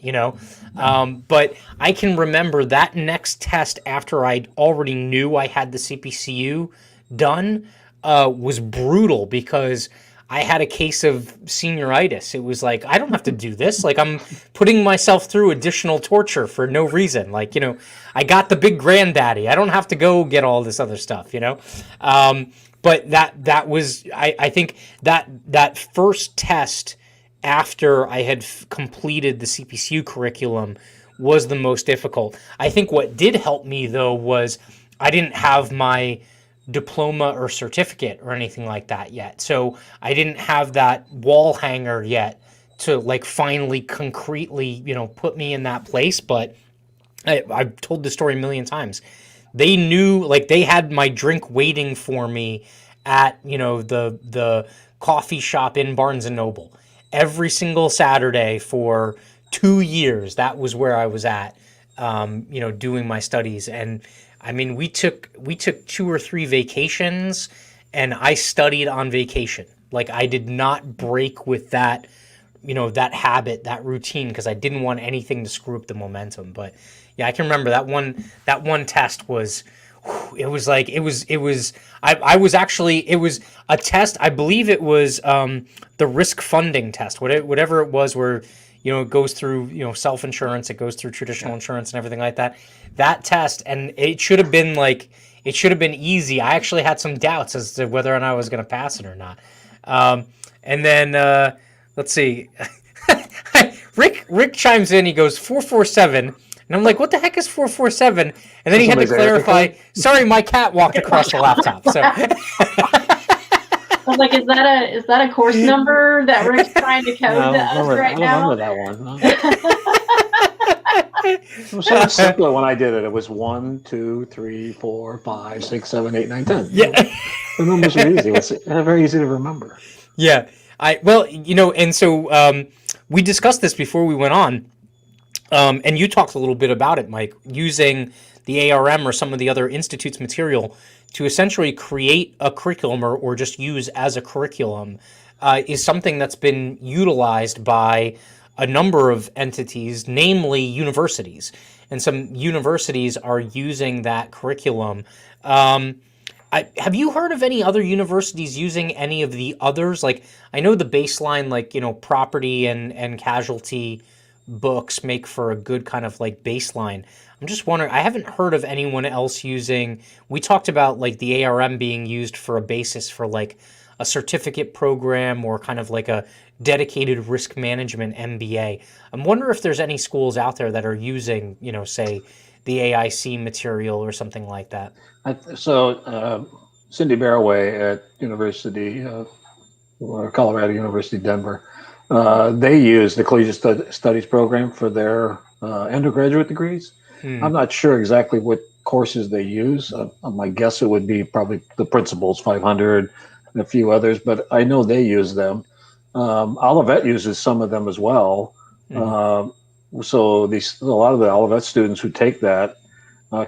A: But I can remember that next test after I already knew I had the CPCU done was brutal because I had a case of senioritis. It was like, I don't have to do this. Like, I'm putting myself through additional torture for no reason. Like, I got the big granddaddy. I don't have to go get all this other stuff, But that was, I think that first test after I had completed the CPCU curriculum was the most difficult. I think what did help me, though, was I didn't have my diploma or certificate or anything like that yet. So I didn't have that wall hanger yet to like finally concretely, put me in that place. But I've told this story a million times. They knew, like, they had my drink waiting for me at, the coffee shop in Barnes and Noble. Every single Saturday for 2 years, that was where I was at, doing my studies. And I mean, we took 2 or 3 vacations, and I studied on vacation. Like, I did not break with that, that habit, that routine, because I didn't want anything to screw up the momentum. But yeah, I can remember that one test was, it was a test. I believe it was the risk funding test, whatever it was, where it goes through self-insurance, it goes through traditional insurance and everything like that. That test, and it should have been easy. I actually had some doubts as to whether or not I was going to pass it or not. And then Let's see. Rick chimes in. He goes 447, and I'm like, "What the heck is 447?" And then he had to
C: Somebody's area
A: clarify.
C: code?
A: Sorry, my cat walked across the laptop. So
B: I was like, is that a course number that Rick's trying to code to us right now?
C: I don't remember that one. It was so much simpler when I did it. It was 1, 2, 3, 4, 5, 6, 7, 8, 9, 10.
A: yeah,
C: The numbers were easy. It's very easy to remember.
A: yeah. And so we discussed this before we went on, and you talked a little bit about it, Mike, using the ARM or some of the other institute's material to essentially create a curriculum or just use as a curriculum is something that's been utilized by a number of entities, namely universities. And some universities are using that curriculum. Have you heard of any other universities using any of the others? Like, I know the baseline, like, property and casualty books make for a good kind of like baseline. I'm just wondering, I haven't heard of anyone else using, we talked about like the ARM being used for a basis for like a certificate program or kind of like a dedicated risk management MBA. I'm wondering if there's any schools out there that are using, say the AIC material or something like that.
C: Cindy Barraway at Colorado University, Denver, they use the Collegiate Studies program for their undergraduate degrees. I'm not sure exactly what courses they use. My guess it would be probably the Principles 500 and a few others, but I know they use them. Olivet uses some of them as well. So a lot of the Olivet students who take that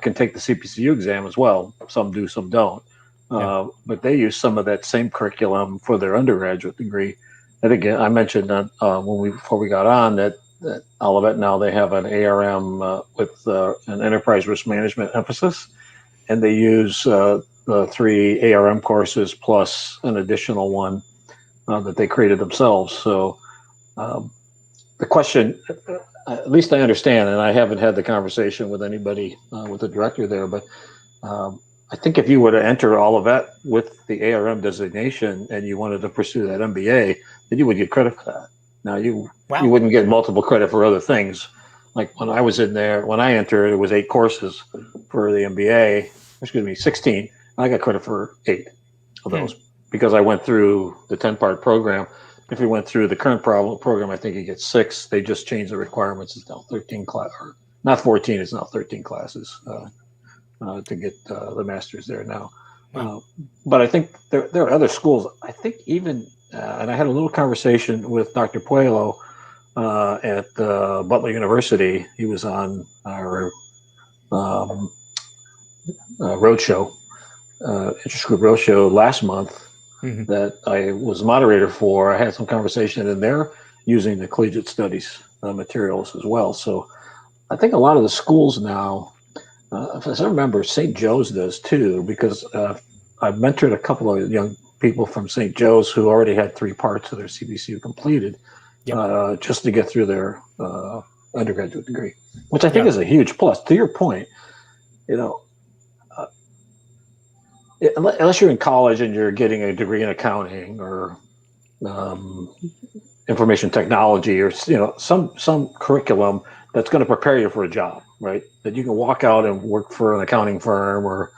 C: can take the CPCU exam as well. Some do, some don't. But they use some of that same curriculum for their undergraduate degree. I think I mentioned that before we got on that Olivet now they have an ARM with an enterprise risk management emphasis, and they use the 3 ARM courses plus an additional one that they created themselves. So the question, at least I understand, and I haven't had the conversation with anybody with the director there, but I think if you were to enter Olivet with the ARM designation and you wanted to pursue that MBA, then you would get credit for that. Now you wouldn't get multiple credit for other things. Like when I was in there, when I entered, it was 8 courses for the MBA. 16. I got credit for 8 of those because I went through the 10-part program. If you went through the current program, I think you get 6. They just changed the requirements. It's now 13 class, or not 14. It's now 13 classes to get the master's there now. But I think there are other schools. I think even, and I had a little conversation with Dr. Puello at Butler University. He was on our roadshow, interest group roadshow last month. That I was moderator for. I had some conversation, and they're using the collegiate studies materials as well. So I think a lot of the schools now, as I remember, St. Joe's does too, because I've mentored a couple of young people from St. Joe's who already had 3 parts of their CPCU completed just to get through their undergraduate degree, which I think is a huge plus. To your point, unless you're in college and you're getting a degree in accounting or information technology or some curriculum that's going to prepare you for a job, right? That you can walk out and work for an accounting firm or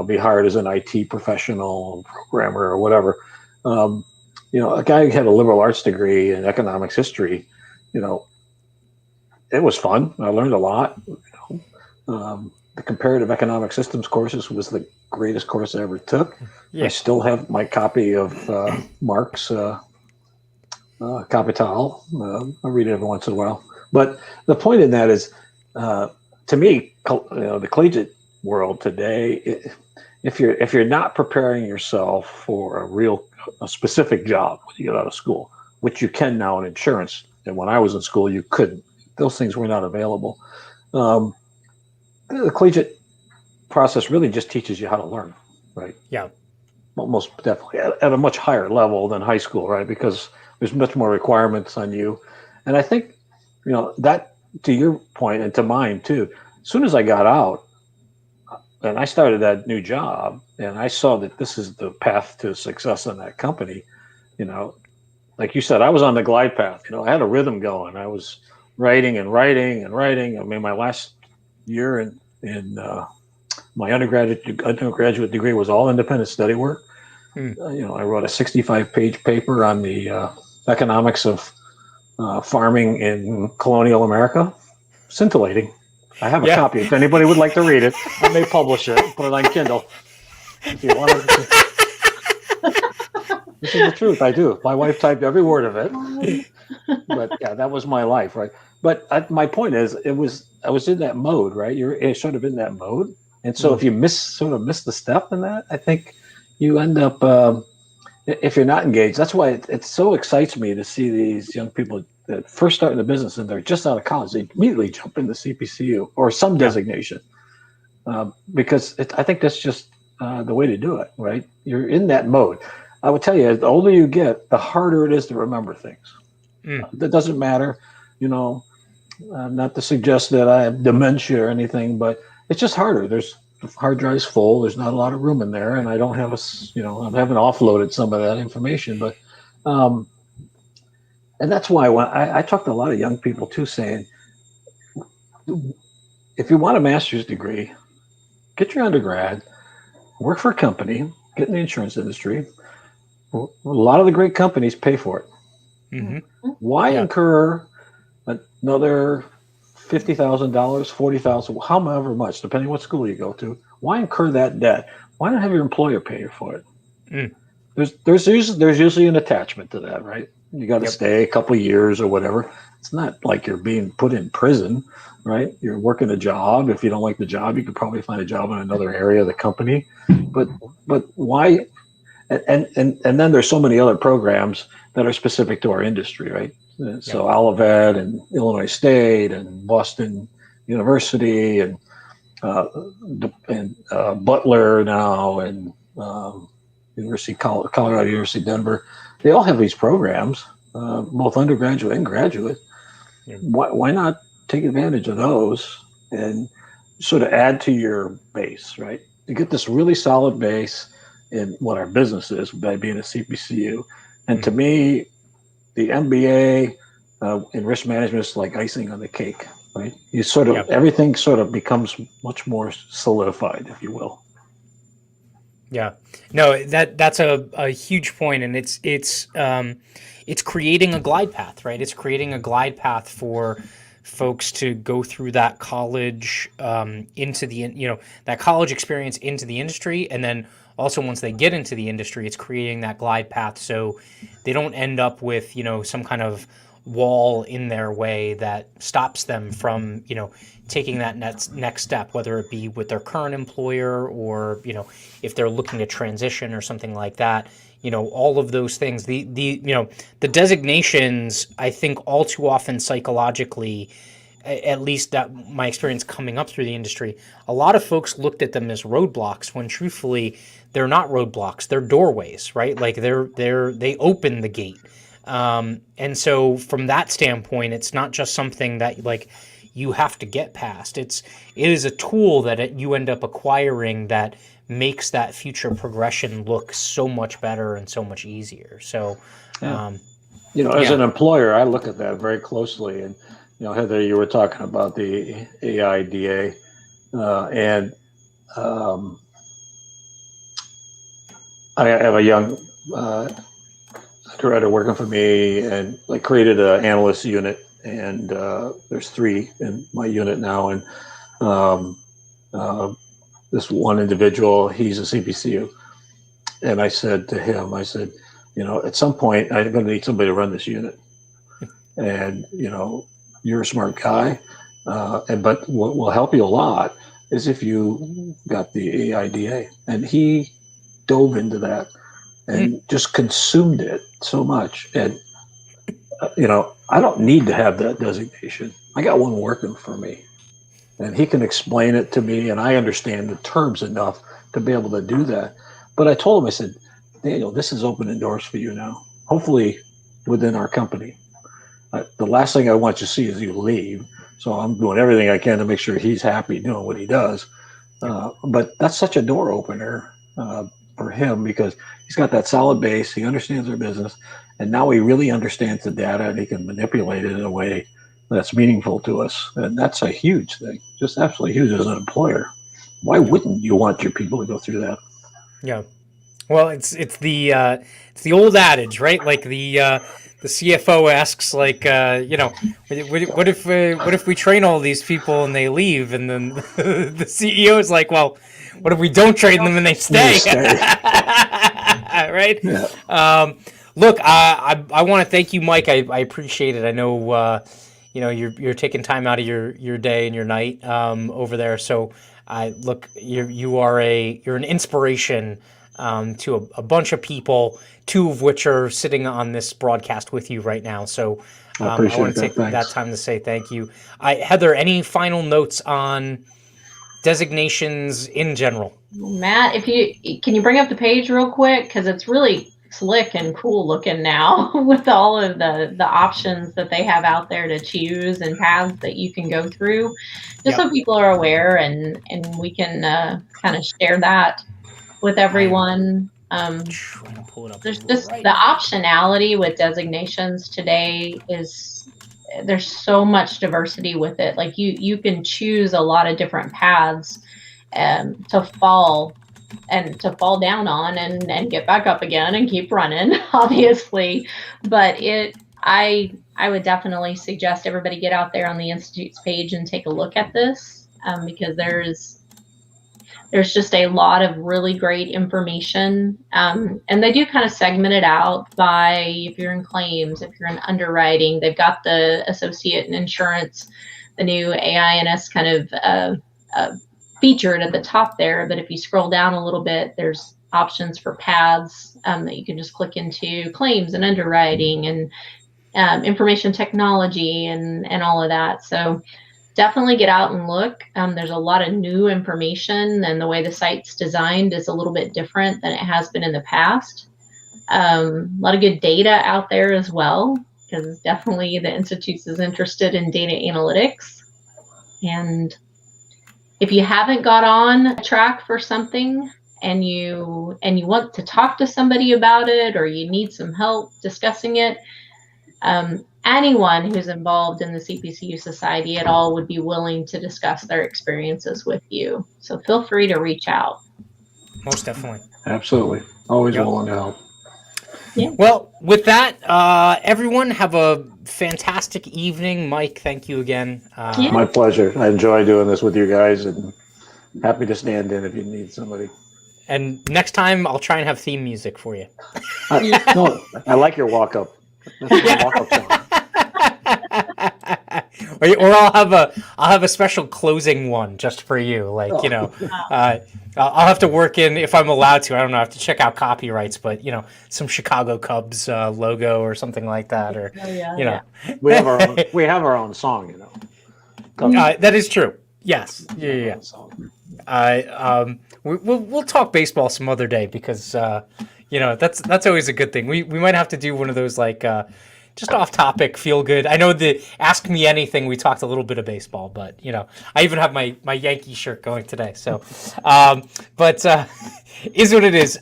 C: be hired as an IT professional, programmer, or whatever. A guy who had a liberal arts degree in economics history, it was fun. I learned a lot. The comparative economic systems courses was the greatest course I ever took. I still have my copy of Marx Capital. I read it every once in a while. But the point in that is, to me, the collegiate world today, if you're not preparing yourself for a specific job when you get out of school, which you can now in insurance, and when I was in school you couldn't. Those things were not available. The collegiate process really just teaches you how to learn, right?
A: Yeah.
C: Well, most definitely at a much higher level than high school, right? Because there's much more requirements on you. And I think, that to your point and to mine too, as soon as I got out and I started that new job and I saw that this is the path to success in that company, like you said, I was on the glide path. I had a rhythm going. I was writing and writing and writing. I mean, my last year in my undergraduate degree was all independent study work. I wrote a 65-page paper on the economics of farming in colonial America. Scintillating. I have a copy. If anybody would like to read it, I may publish it, put it on Kindle. If you want to. This is the truth. I do. My wife typed every word of it. But yeah, that was my life, right? But my point is, I was in that mode, right? You're sort of in that mode, and so if you miss the step in that, I think you end up if you're not engaged. That's why it so excites me to see these young people that first start in the business and they're just out of college. They immediately jump into CPCU or some designation because I think that's just the way to do it, right? You're in that mode. I would tell you, the older you get, the harder it is to remember things. That doesn't matter, not to suggest that I have dementia or anything, but it's just harder. There's hard drive's full. There's not a lot of room in there, and I don't have I haven't offloaded some of that information. But, and that's why when I talk to a lot of young people too, saying, if you want a master's degree, get your undergrad, work for a company, get in the insurance industry. A lot of the great companies pay for it. Why incur another $50,000, $40,000, however much, depending what school you go to? Why incur that debt? Why not have your employer pay for it? There's usually an attachment to that, right? You got to stay a couple of years or whatever. It's not like you're being put in prison, right? You're working a job. If you don't like the job, you could probably find a job in another area of the company. But why? And then there's so many other programs that are specific to our industry, right? So Olivet and Illinois State and Boston University and Butler now and Colorado University Denver, they all have these programs, both undergraduate and graduate. Why not take advantage of those and sort of add to your base, right? To get this really solid base in what our business is by being a CPCU. And to me, the MBA in risk management is like icing on the cake, right? You sort of, everything sort of becomes much more solidified, if you will.
A: Yeah, no, that's a huge point, and it's creating a glide path, right? It's creating a glide path for folks to go through that college into the that college experience into the industry, and then also once they get into the industry, it's creating that glide path so they don't end up with some kind of wall in their way that stops them from taking that next step, whether it be with their current employer or if they're looking to transition or something like that. All of those things, the designations, I think all too often psychologically, at least that my experience coming up through the industry, a lot of folks looked at them as roadblocks when truthfully they're not roadblocks, they're doorways, right? Like they open the gate. And so from that standpoint, it's not just something that like you have to get past. It is a tool that you end up acquiring that makes that future progression look so much better and so much easier. So,
C: as an employer, I look at that very closely. And, Heather, you were talking about the AIDA, and I have a young director working for me, and I created an analyst unit, and there's 3 in my unit now, and this one individual, he's a CPCU, and I said to him, at some point I'm going to need somebody to run this unit, and you're a smart guy, but what will help you a lot is if you got the AIDA. And he dove into that and just consumed it so much. And, I don't need to have that designation. I got one working for me. And he can explain it to me, and I understand the terms enough to be able to do that. But I told him, I said, Daniel, this is opening doors for you now, hopefully within our company. The last thing I want you to see is you leave. So I'm doing everything I can to make sure he's happy doing what he does. But that's such a door opener for him because he's got that solid base. He understands our business. And now he really understands the data and he can manipulate it in a way that's meaningful to us. And that's a huge thing, just absolutely huge as an employer. Why wouldn't you want your people to go through that?
A: Yeah. Well, it's the old adage, right? Like the CFO asks, like, what if we train all these people and they leave, and then the CEO is like, well, what if we don't train them and they stay? Right?
C: Yeah.
A: Look, I want to thank you, Mike. I appreciate it. I know you're taking time out of your day and your night over there. So you're an inspiration to a bunch of people, two of which are sitting on this broadcast with you right now. So I want to take that time to say thank you. Heather, any final notes on designations in general?
B: Matt, can you bring up the page real quick, because it's really slick and cool looking now with all of the options that they have out there to choose and paths that you can go through, just so people are aware, and we can kind of share that with everyone.
A: Trying to pull it up.
B: There's just the optionality with designations today there's so much diversity with it. Like you can choose a lot of different paths to fall down on and get back up again and keep running, obviously. But I would definitely suggest everybody get out there on the Institute's page and take a look at this, because there's just a lot of really great information. And they do kind of segment it out by if you're in claims, if you're in underwriting. They've got the associate in insurance, the new AINS kind of featured at the top there. But if you scroll down a little bit, there's options for paths that you can just click into, claims and underwriting and information technology and all of that. So definitely get out and look. There's a lot of new information, and the way the site's designed is a little bit different than it has been in the past. A lot of good data out there as well, because definitely the Institute is interested in data analytics. And if you haven't got on track for something and you want to talk to somebody about it, or you need some help discussing it, anyone who's involved in the CPCU Society at all would be willing to discuss their experiences with you. So feel free to reach out.
A: Most definitely.
C: Absolutely. Always willing to help.
B: Yeah.
A: Well, with that, everyone have a fantastic evening. Mike, thank you again.
C: My pleasure. I enjoy doing this with you guys, and happy to stand in if you need somebody.
A: And next time, I'll try and have theme music for you.
C: I like your walk-up. That's a walk-up song.
A: Or I'll have a special closing one just for you. Like, I'll have to work in, if I'm allowed to. I don't know. I have to check out copyrights, but some Chicago Cubs logo or something like that, or
C: we have our own song.
A: That is true. Yes. Yeah. We'll talk baseball some other day, because that's always a good thing. We might have to do one of those, like, just off topic, feel good. I know the Ask Me Anything, we talked a little bit of baseball, but I even have my Yankee shirt going today. So, but is what it is.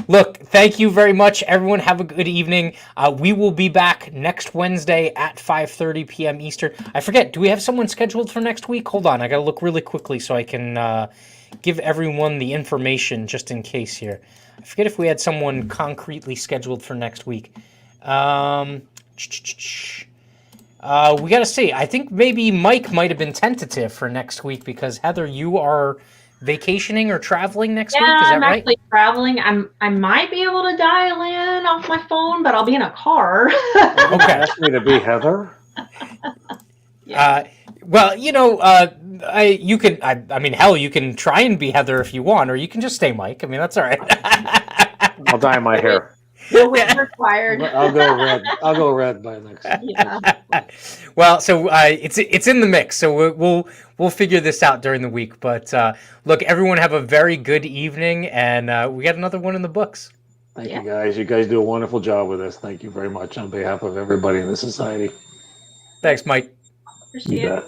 A: Look, thank you very much, everyone. Have a good evening. We will be back next Wednesday at 5:30 p.m. Eastern. I forget, do we have someone scheduled for next week? Hold on, I gotta look really quickly so I can give everyone the information just in case here. I forget if we had someone concretely scheduled for next week. We got to see. I think maybe Mike might have been tentative for next week, because Heather, you are vacationing or traveling next week. Is that
B: I'm
A: right?
B: actually traveling. I might be able to dial in off my phone, but I'll be in a car.
C: Okay. Ask me to be Heather.
A: Well, you can. I mean, hell, you can try and be Heather if you want, or you can just stay Mike. I mean, that's all right.
C: I'll dye my hair.
B: No wig required.
C: I'll go red. I'll go red by next.
B: Yeah.
A: Well, so it's in the mix. So we'll figure this out during the week. But look, everyone have a very good evening, and we got another one in the books.
C: Thank you, guys. You guys do a wonderful job with this. Thank you very much on behalf of everybody in the society.
A: Thanks, Mike.
B: Appreciate it.